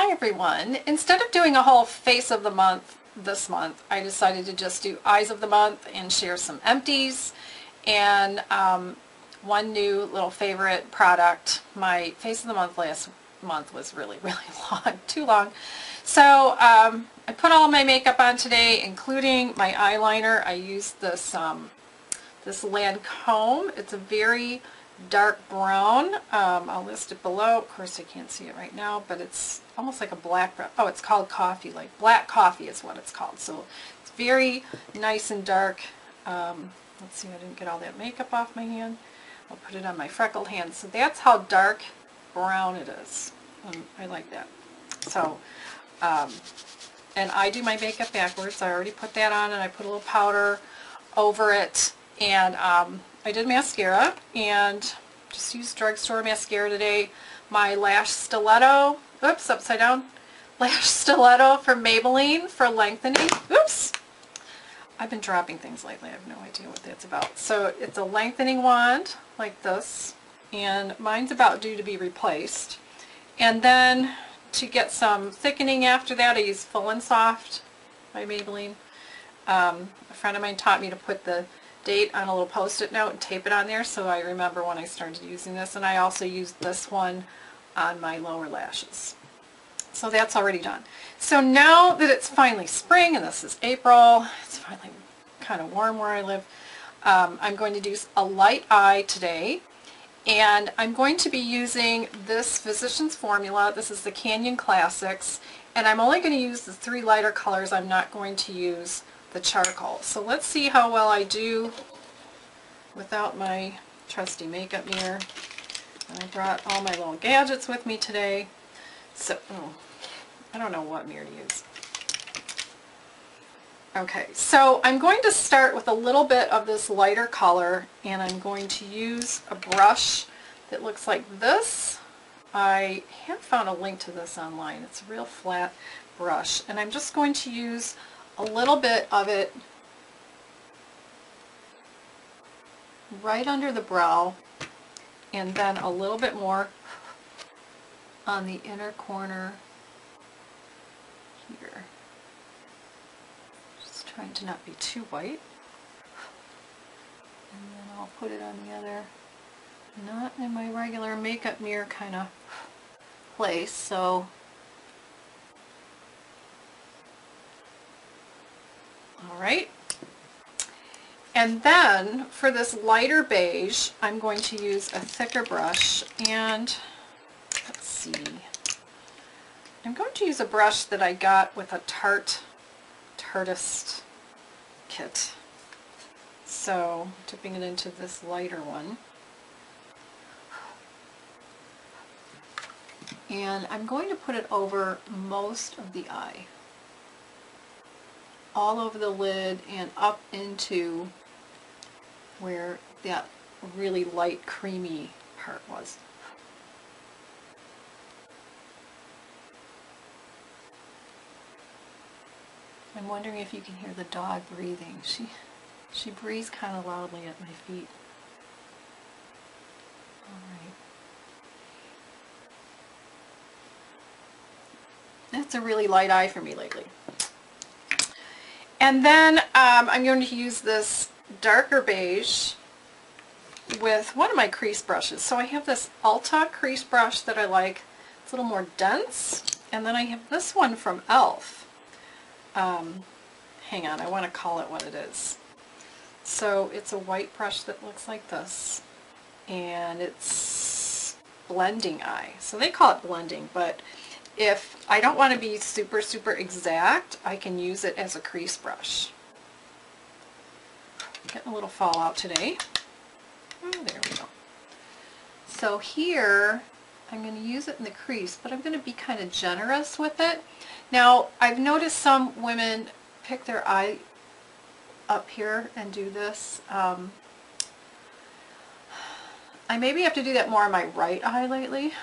Hi everyone. Instead of doing a whole face of the month this month, I decided to just do eyes of the month and share some empties and one new little favorite product. My face of the month last month was really long, too long. So I put all my makeup on today, including my eyeliner. I used this this Lancome. It's a very dark brown. I'll list it below. Of course I can't see it right now, but it's almost like a black brown. Oh, it's called coffee, like black coffee is what it's called. So it's very nice and dark. Let's see, I didn't get all that makeup off my hand. I'll put it on my freckled hand. So that's how dark brown it is. I like that. So, and I do my makeup backwards. I already put that on and I put a little powder over it. And I did mascara and just used drugstore mascara today. My lash stiletto, oops, upside down, lash stiletto from Maybelline for lengthening. Oops, I've been dropping things lately. I have no idea what that's about. So it's a lengthening wand like this, and mine's about due to be replaced. And then to get some thickening after that, I use Full and Soft by Maybelline. A friend of mine taught me to put the date on a little post-it note and tape it on there so I remember when I started using this. And I also used this one on my lower lashes. So that's already done. So now that it's finally spring and this is April, it's finally kind of warm where I live, I'm going to do a light eye today. And I'm going to be using this Physicians Formula. This is the Canyon Classics. And I'm only going to use the 3 lighter colors. I'm not going to use the charcoal. So let's see how well I do without my trusty makeup mirror. And I brought all my little gadgets with me today. So, I don't know what mirror to use. Okay, so I'm going to start with a little bit of this lighter color, and I'm going to use a brush that looks like this. I have found a link to this online. It's a real flat brush, and I'm just going to use a little bit of it right under the brow, and then a little bit more on the inner corner here. Just trying to not be too white. And then I'll put it on the other, not in my regular makeup mirror kind of place, so alright. And then for this lighter beige, I'm going to use a thicker brush, and let's see, I'm going to use a brush that I got with a Tartist kit. So dipping it into this lighter one. And I'm going to put it over most of the eye. All over the lid and up into where that really light creamy part was. I'm wondering if you can hear the dog breathing. She breathes kind of loudly at my feet. Alright. That's a really light eye for me lately. And then I'm going to use this darker beige with one of my crease brushes. So I have this Ulta crease brush that I like. It's a little more dense. And then I have this one from e.l.f. Hang on, I want to call it what it is. So it's a white brush that looks like this. And it's blending eye. So they call it blending, but if I don't want to be super exact, I can use it as a crease brush. Getting a little fallout today. Oh, there we go. So here, I'm going to use it in the crease, but I'm going to be kind of generous with it. Now, I've noticed some women pick their eye up here and do this. I maybe have to do that more on my right eye lately.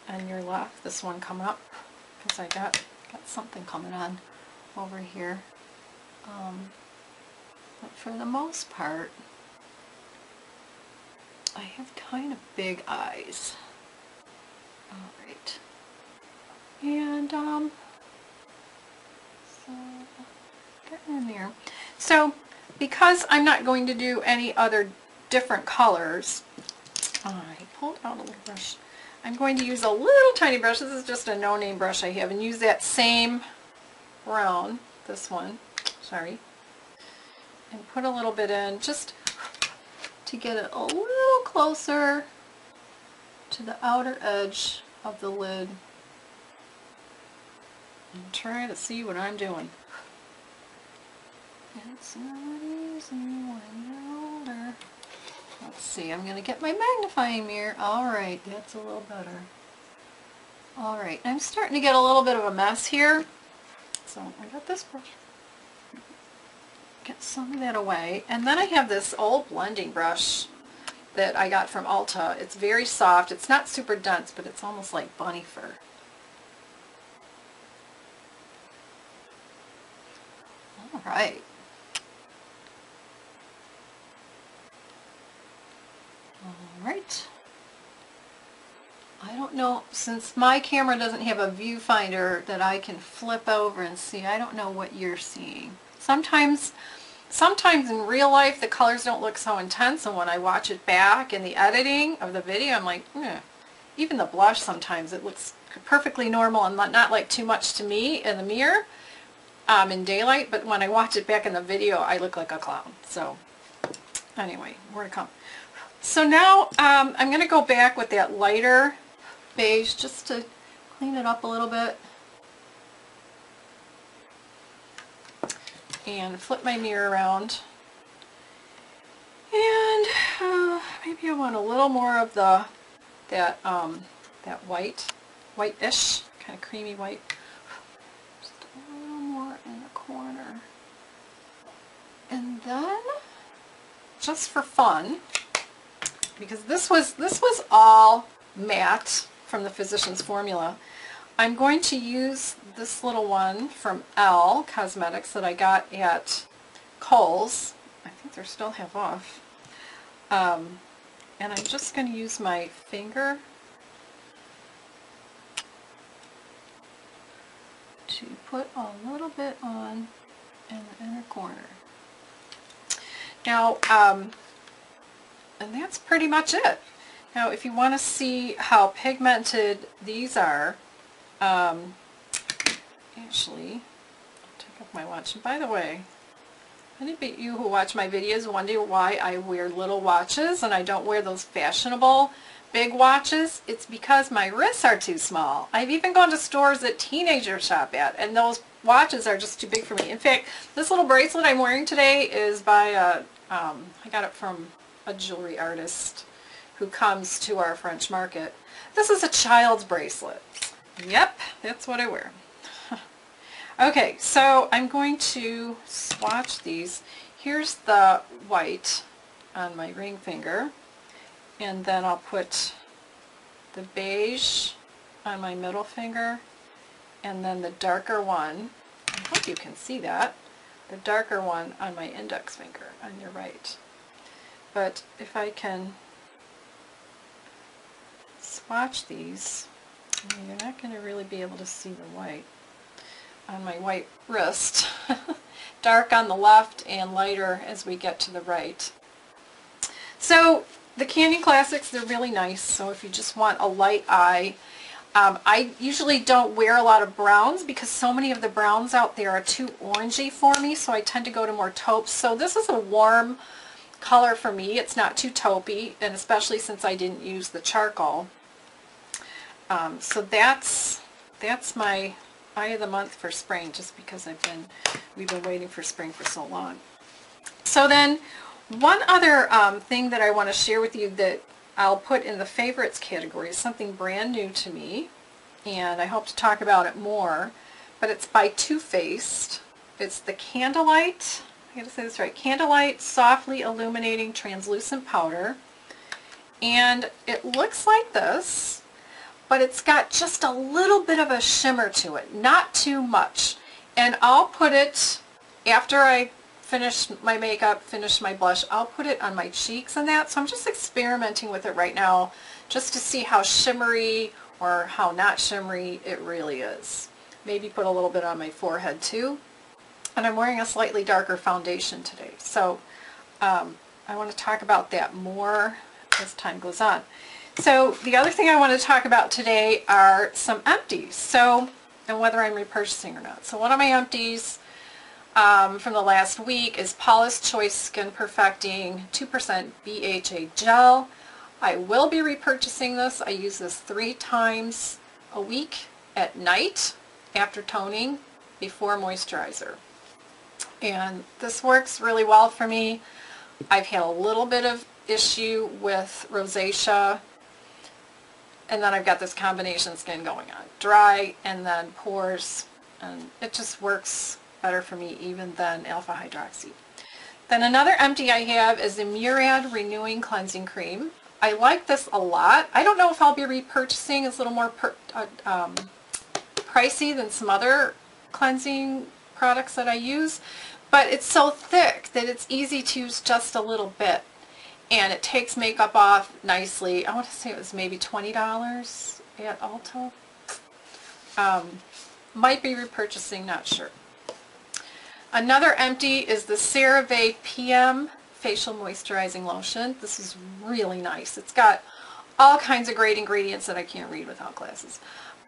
And your left, this one come up, because I got something coming on over here. But for the most part, I have kind of big eyes. Alright. And so get in there. So because I'm not going to do any other different colors, I pulled out a little brush. I'm going to use a little tiny brush. This is just a no-name brush I have, and use that same brown, this one, sorry, and put a little bit in just to get it a little closer to the outer edge of the lid. And try to see what I'm doing. It's not easy when you're older. Let's see, I'm going to get my magnifying mirror. Alright, that's a little better. Alright, I'm starting to get a little bit of a mess here. So I got this brush. Get some of that away. And then I have this old blending brush that I got from Ulta. It's very soft. It's not super dense, but it's almost like bunny fur. Alright. Alright. I don't know, since my camera doesn't have a viewfinder that I can flip over and see, I don't know what you're seeing. Sometimes in real life the colors don't look so intense, and when I watch it back in the editing of the video, I'm like, even the blush sometimes it looks perfectly normal and not like too much to me in the mirror in daylight, but when I watch it back in the video I look like a clown. So anyway, more to come. So now I'm going to go back with that lighter beige just to clean it up a little bit. And flip my mirror around. And maybe I want a little more of that white-ish, kind of creamy white. Just a little more in the corner. And then, just for fun, because this was all matte from the Physicians Formula, I'm going to use this little one from Elle Cosmetics that I got at Kohl's. I think they're still half off. And I'm just going to use my finger to put a little bit on in the inner corner. Now, and that's pretty much it. Now, if you want to see how pigmented these are, actually, I'll take off my watch. And by the way, any of you who watch my videos wonder why I wear little watches and I don't wear those fashionable big watches. It's because my wrists are too small. I've even gone to stores that teenagers shop at, and those watches are just too big for me. In fact, this little bracelet I'm wearing today is by I got it from a jewelry artist who comes to our French market. This is a child's bracelet. Yep, that's what I wear. Okay, so I'm going to swatch these. Here's the white on my ring finger, and then I'll put the beige on my middle finger, and then the darker one, I hope you can see that, the darker one on my index finger on your right. But if I can swatch these, you're not going to really be able to see the white on my white wrist. Dark on the left and lighter as we get to the right. So the Canyon Classics, they're really nice, so if you just want a light eye. I usually don't wear a lot of browns because so many of the browns out there are too orangey for me, so I tend to go to more taupes. So this is a warm color for me. It's not too taupey, and especially since I didn't use the charcoal. So that's my eye of the month for spring, just because we've been waiting for spring for so long. So then one other thing that I want to share with you that I'll put in the favorites category is something brand new to me, and I hope to talk about it more, but it's by Too Faced. It's the Candlelight, I gotta say this right, Candlelight Softly Illuminating Translucent Powder, and it looks like this, but it's got just a little bit of a shimmer to it, not too much. And I'll put it, after I finish my makeup, finish my blush, I'll put it on my cheeks and that. So I'm just experimenting with it right now just to see how shimmery or how not shimmery it really is. Maybe put a little bit on my forehead too. And I'm wearing a slightly darker foundation today. So I want to talk about that more as time goes on. So the other thing I want to talk about today are some empties. So, and whether I'm repurchasing or not. So one of my empties from the last week is Paula's Choice Skin Perfecting 2% BHA Gel. I will be repurchasing this. I use this 3 times a week at night after toning, before moisturizer. And this works really well for me. I've had a little bit of issue with rosacea, and then I've got this combination skin going on. Dry and then pores, and it just works better for me even than alpha hydroxy. Then another empty I have is the Murad Renewing Cleansing Cream. I like this a lot. I don't know if I'll be repurchasing. It's a little more pricey than some other cleansing products that I use, but it's so thick that it's easy to use just a little bit, and it takes makeup off nicely. I want to say it was maybe $20 at Ulta. Might be repurchasing, not sure. Another empty is the CeraVe PM Facial Moisturizing Lotion. This is really nice. It's got all kinds of great ingredients that I can't read without glasses.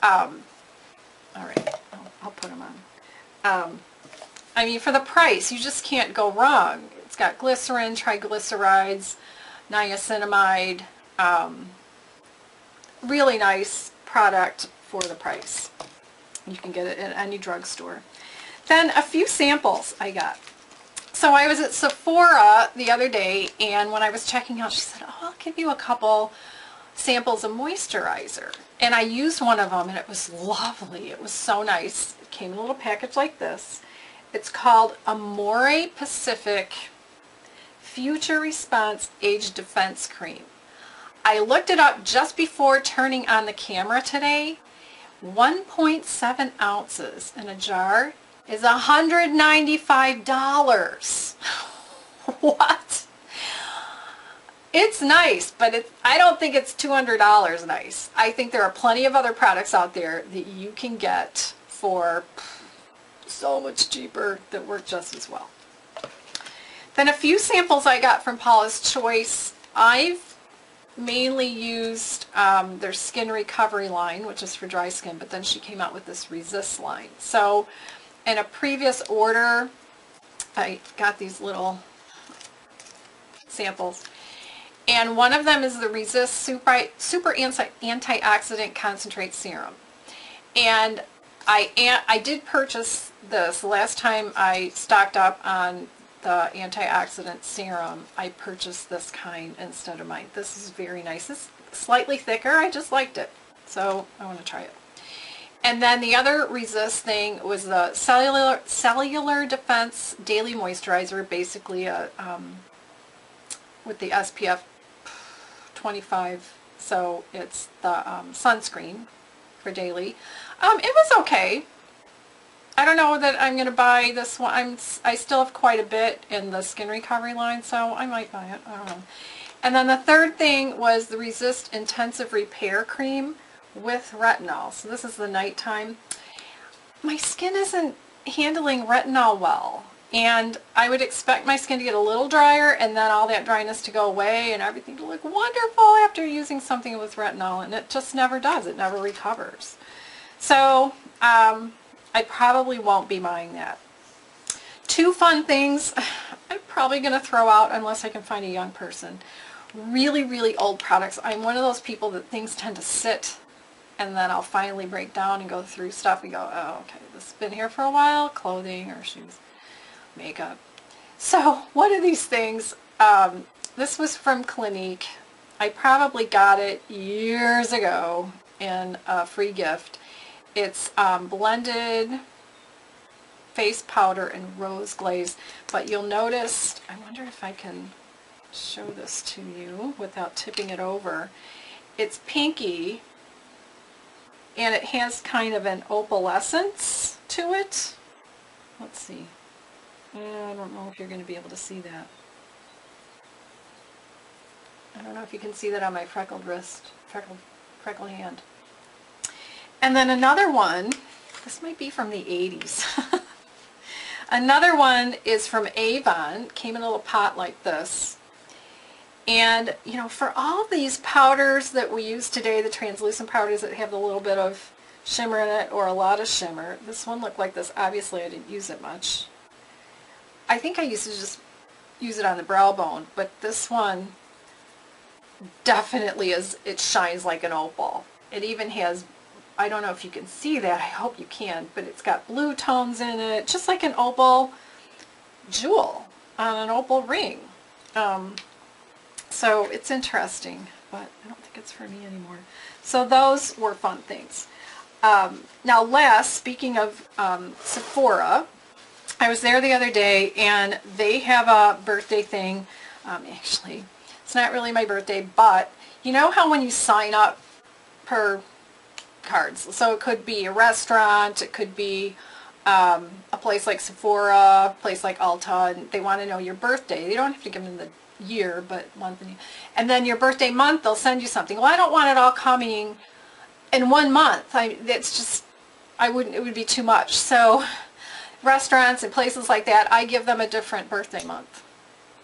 All right, I'll put them on. I mean, for the price, you just can't go wrong. It's got glycerin, triglycerides, niacinamide. Really nice product for the price. You can get it at any drugstore. Then a few samples I got. So I was at Sephora the other day, and when I was checking out, she said, oh, I'll give you a couple samples of moisturizer. And I used one of them, and it was lovely. It was so nice. It came in a little package like this. It's called Amore Pacific Future Response Age Defense Cream. I looked it up just before turning on the camera today. 1.7 ounces in a jar is $195. What? It's nice, but I don't think it's $200 nice. I think there are plenty of other products out there that you can get for so much cheaper that work just as well. Then a few samples I got from Paula's Choice. I've mainly used their Skin Recovery line, which is for dry skin, but then she came out with this Resist line. So in a previous order, I got these little samples. And one of them is the Resist Super Antioxidant Concentrate Serum. And I did purchase this. Last time I stocked up on the antioxidant serum, I purchased this kind instead of mine. This is very nice. It's slightly thicker. I just liked it. So I want to try it. And then the other Resist thing was the Cellular Defense Daily Moisturizer, basically with the SPF 25. So it's the sunscreen for daily. It was okay. I don't know that I'm going to buy this one. I still have quite a bit in the Skin Recovery line, so I might buy it. I don't know. And then the third thing was the Resist Intensive Repair Cream with retinol. So this is the nighttime. My skin isn't handling retinol well, and I would expect my skin to get a little drier and then all that dryness to go away and everything to look wonderful after using something with retinol, and it just never does. It never recovers. So I probably won't be buying that. Two fun things I'm probably going to throw out unless I can find a young person. Really, really old products. I'm one of those people that things tend to sit, and then I'll finally break down and go through stuff and go, oh, okay, this has been here for a while. Clothing or shoes, makeup. So what are these things? This was from Clinique. I probably got it years ago in a free gift. It's blended face powder and rose glaze, but you'll notice, I wonder if I can show this to you without tipping it over. It's pinky, and it has kind of an opalescence to it. Let's see. I don't know if you're going to be able to see that. I don't know if you can see that on my freckled wrist, freckled hand. And then another one, this might be from the 80s. Another one is from Avon, came in a little pot like this. And, you know, for all these powders that we use today, the translucent powders that have a little bit of shimmer in it or a lot of shimmer, this one looked like this. Obviously, I didn't use it much. I think I used to just use it on the brow bone, but this one definitely it shines like an opal. It even has, I don't know if you can see that, I hope you can, but it's got blue tones in it, just like an opal jewel on an opal ring. So it's interesting, but I don't think it's for me anymore. So those were fun things. Now speaking of Sephora, I was there the other day and they have a birthday thing. Actually, it's not really my birthday, but you know how when you sign up per cards, so it could be a restaurant, it could be a place like Sephora, a place like Ulta, and they want to know your birthday. They don't have to give them the year, but month, and then your birthday month, they'll send you something. Well, I don't want it all coming in 1 month. That's just, it would be too much. So restaurants and places like that, I give them a different birthday month.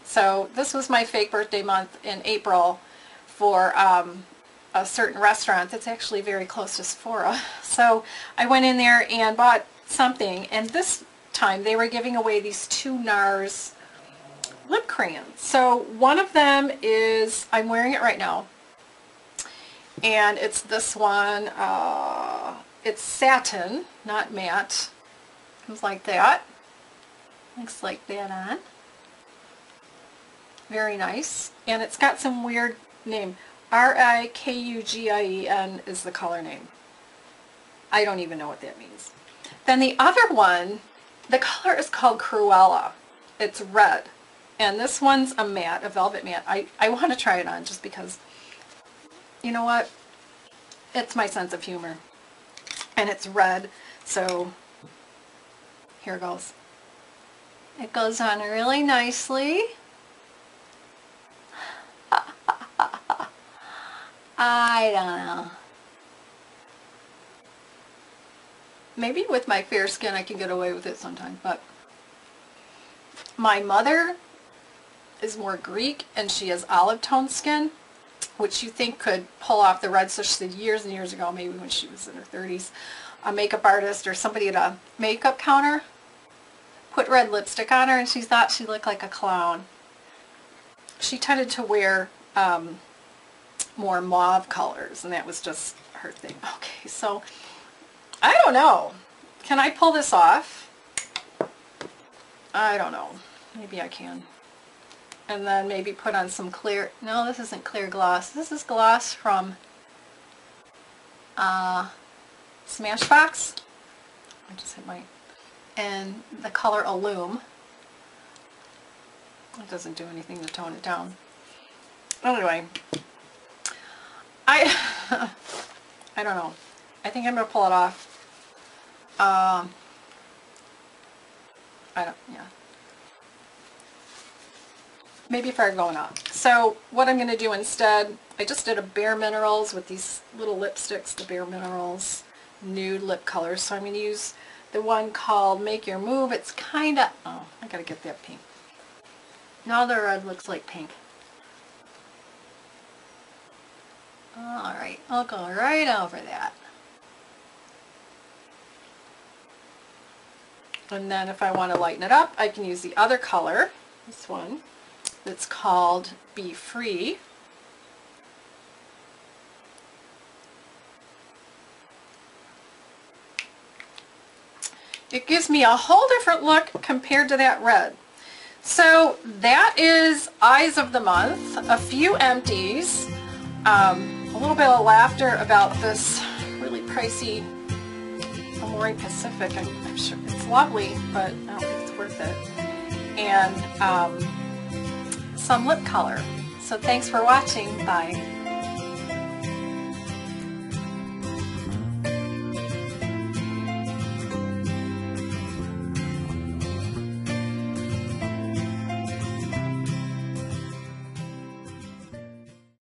So this was my fake birthday month in April for a certain restaurant that's actually very close to Sephora. So I went in there and bought something, and this time they were giving away these 2 NARS lip crayons. So one of them is, I'm wearing it right now, and it's this one. It's satin, not matte. Comes like that. Looks like that on. Very nice. And it's got some weird name. R-I-K-U-G-I-E-N is the color name. I don't even know what that means. Then the other one, the color is called Cruella. It's red. And this one's a matte, a velvet matte. I want to try it on just because, you know what? It's my sense of humor. And it's red, so here it goes. It goes on really nicely. I don't know. Maybe with my fair skin I can get away with it sometimes, but my mother is more Greek and she has olive tone skin, which you think could pull off the red. So she said years and years ago, maybe when she was in her 30s, a makeup artist or somebody at a makeup counter put red lipstick on her and she thought she looked like a clown. She tended to wear more mauve colors, and that was just her thing. Okay, so I don't know. Can I pull this off? I don't know. Maybe I can. And then maybe put on some clear, no, this isn't clear gloss. This is gloss from Smashbox. I just hit my, and the color Illume. It doesn't do anything to tone it down. Anyway, I don't know. I think I'm going to pull it off. Yeah. Maybe if I'm going up. So what I'm going to do instead, I just did a Bare Minerals with these little lipsticks, the Bare Minerals nude lip colors. So I'm going to use the one called Make Your Move. It's kind of, oh, I got to get that pink. Now the red looks like pink. Alright, I'll go right over that. And then if I want to lighten it up, I can use the other color, this one, that's called Be Free. It gives me a whole different look compared to that red. So that is Eyes of the Month, a few empties, a little bit of laughter about this really pricey Amore Pacific. I'm sure it's lovely, but I don't think it's worth it. And some lip color. So thanks for watching. Bye.